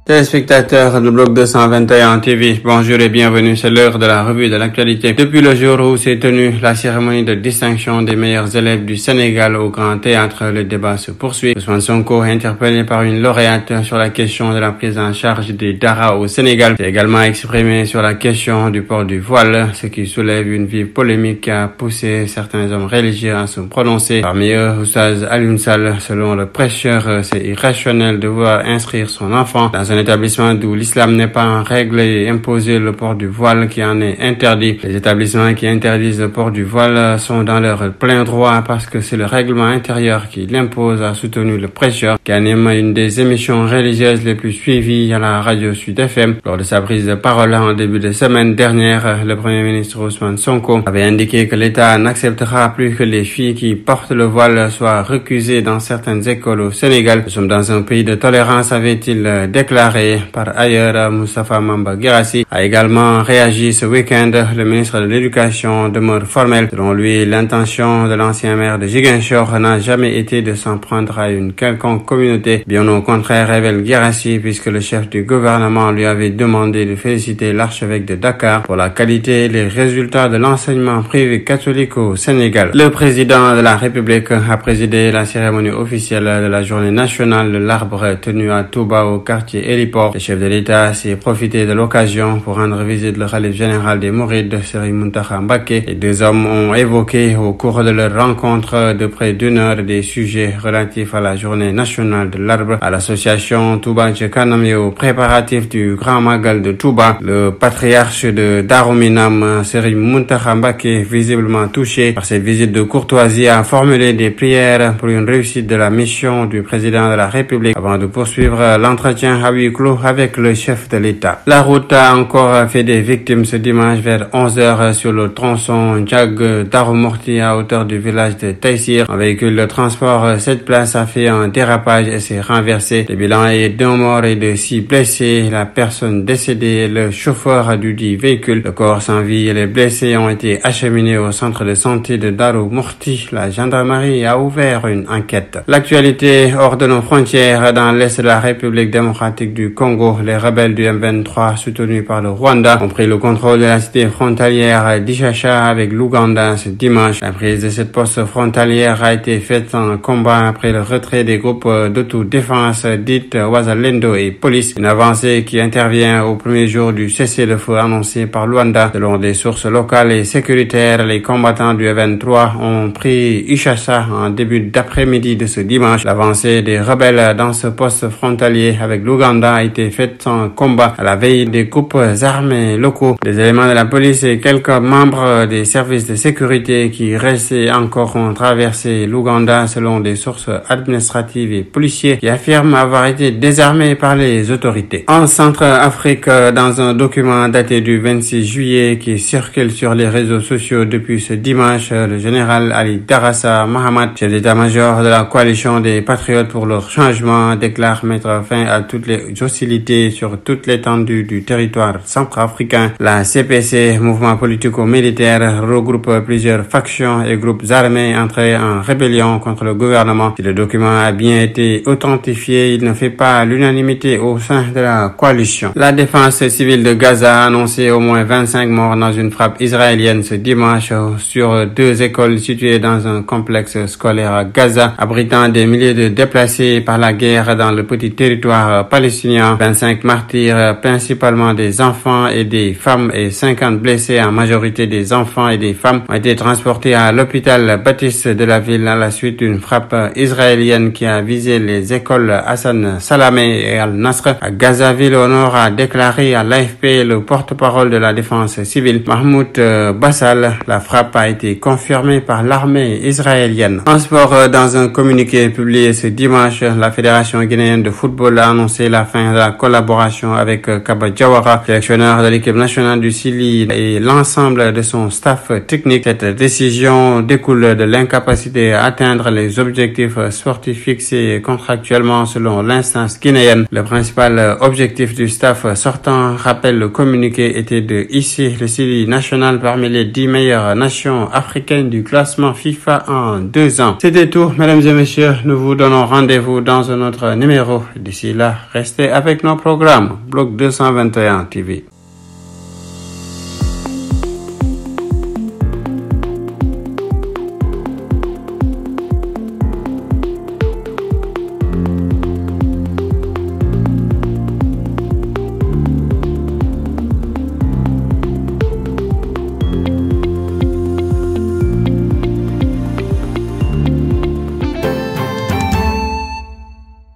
Téléspectateurs de Bloc 221 TV, bonjour et bienvenue, c'est l'heure de la revue de l'actualité. Depuis le jour où s'est tenue la cérémonie de distinction des meilleurs élèves du Sénégal au Grand Théâtre, le débat se poursuit. Ousmane Sonko, interpellé par une lauréate sur la question de la prise en charge des Dara au Sénégal, s'est également exprimé sur la question du port du voile, ce qui soulève une vive polémique qui a poussé certains hommes religieux à se prononcer. Parmi eux, Oustaz Alioune Sall, selon le prêcheur, c'est irrationnel de vouloir inscrire son enfant dans un établissement d'où l'islam n'est pas en règle et imposer le port du voile qui en est interdit. Les établissements qui interdisent le port du voile sont dans leur plein droit parce que c'est le règlement intérieur qui l'impose, a soutenu le prêcheur qui anime une des émissions religieuses les plus suivies à la radio Sud FM. Lors de sa prise de parole en début de semaine dernière, le Premier ministre Ousmane Sonko avait indiqué que l'État n'acceptera plus que les filles qui portent le voile soient recusées dans certaines écoles au Sénégal. Nous sommes dans un pays de tolérance, avait-il déclaré. Par ailleurs, Moustapha Mamba Guirassy a également réagi ce week-end. Le ministre de l'Éducation demeure formel. Selon lui, l'intention de l'ancien maire de Ziguinchor n'a jamais été de s'en prendre à une quelconque communauté. Bien au contraire, révèle Guirassy, puisque le chef du gouvernement lui avait demandé de féliciter l'archevêque de Dakar pour la qualité et les résultats de l'enseignement privé catholique au Sénégal. Le président de la République a présidé la cérémonie officielle de la journée nationale de l'arbre tenue à Touba au quartier Héliport. Le chef de l'État s'est profité de l'occasion pour rendre visite le khalife général des Mourides, Serigne Mountakha Mbacké. Les deux hommes ont évoqué au cours de leur rencontre de près d'une heure des sujets relatifs à la journée nationale de l'arbre, à l'association Touba Ca Kanam et aux préparatifs du Grand Magal de Touba. Le patriarche de Darou Minam, Serigne Mountakha Mbacké, visiblement touché par cette visite de courtoisie, a formulé des prières pour une réussite de la mission du président de la République avant de poursuivre l'entretien à huis clos avec le chef de l'État. La route a encore fait des victimes ce dimanche vers 11h sur le tronçon Diag-Darou-Morti à hauteur du village de Taïsir. Un véhicule de transport 7 places a fait un dérapage et s'est renversé. Le bilan est d'1 mort et de 6 blessés. La personne décédée est le chauffeur du dit véhicule. Le corps sans vie et les blessés ont été acheminés au centre de santé de Darou-Morti. La gendarmerie a ouvert une enquête. L'actualité hors de nos frontières, dans l'est de la République démocratique du Congo, les rebelles du M23 soutenus par le Rwanda ont pris le contrôle de la cité frontalière d'Ishasha avec l'Ouganda ce dimanche. La prise de cette poste frontalière a été faite en combat après le retrait des groupes d'autodéfense dites Wazalendo et Police, une avancée qui intervient au premier jour du cessez-le-feu annoncé par Luanda. Selon des sources locales et sécuritaires, les combattants du M23 ont pris Ishasha en début d'après-midi de ce dimanche. L'avancée des rebelles dans ce poste frontalier avec l'Ouganda a été faite en combat à la veille des groupes armés locaux. Des éléments de la police et quelques membres des services de sécurité qui restaient encore ont traversé l'Ouganda selon des sources administratives et policiers qui affirment avoir été désarmés par les autorités. En Centrafrique, dans un document daté du 26 juillet qui circule sur les réseaux sociaux depuis ce dimanche, le général Ali Darassa Mohamed, chef d'état-major de la coalition des patriotes pour le changement, déclare mettre fin à toutes les hostilités sur toute l'étendue du territoire centrafricain. La CPC, mouvement politico-militaire, regroupe plusieurs factions et groupes armés entrés en rébellion contre le gouvernement. Si le document a bien été authentifié, il ne fait pas l'unanimité au sein de la coalition. La défense civile de Gaza a annoncé au moins 25 morts dans une frappe israélienne ce dimanche sur 2 écoles situées dans un complexe scolaire à Gaza, abritant des milliers de déplacés par la guerre dans le petit territoire palestinien. 25 martyrs, principalement des enfants et des femmes, et 50 blessés, en majorité des enfants et des femmes, ont été transportés à l'hôpital Baptiste de la ville à la suite d'une frappe israélienne qui a visé les écoles Hassan Salameh et Al-Nasr à Gaza ville au nord, a déclaré à l'AFP le porte-parole de la défense civile Mahmoud Bassal. La frappe a été confirmée par l'armée israélienne. En sport, dans un communiqué publié ce dimanche, la Fédération guinéenne de football a annoncé la fin de la collaboration avec Kaba Diawara, sélectionneur de l'équipe nationale du Chili, et l'ensemble de son staff technique. Cette décision découle de l'incapacité à atteindre les objectifs sportifs fixés contractuellement selon l'instance guinéenne. Le principal objectif du staff sortant, rappelle le communiqué, était de hisser le Chili national parmi les 10 meilleures nations africaines du classement FIFA en 2 ans. C'était tout, mesdames et messieurs. Nous vous donnons rendez-vous dans un autre numéro. D'ici là, restez Restez avec nos programmes. Bloc 221 TV.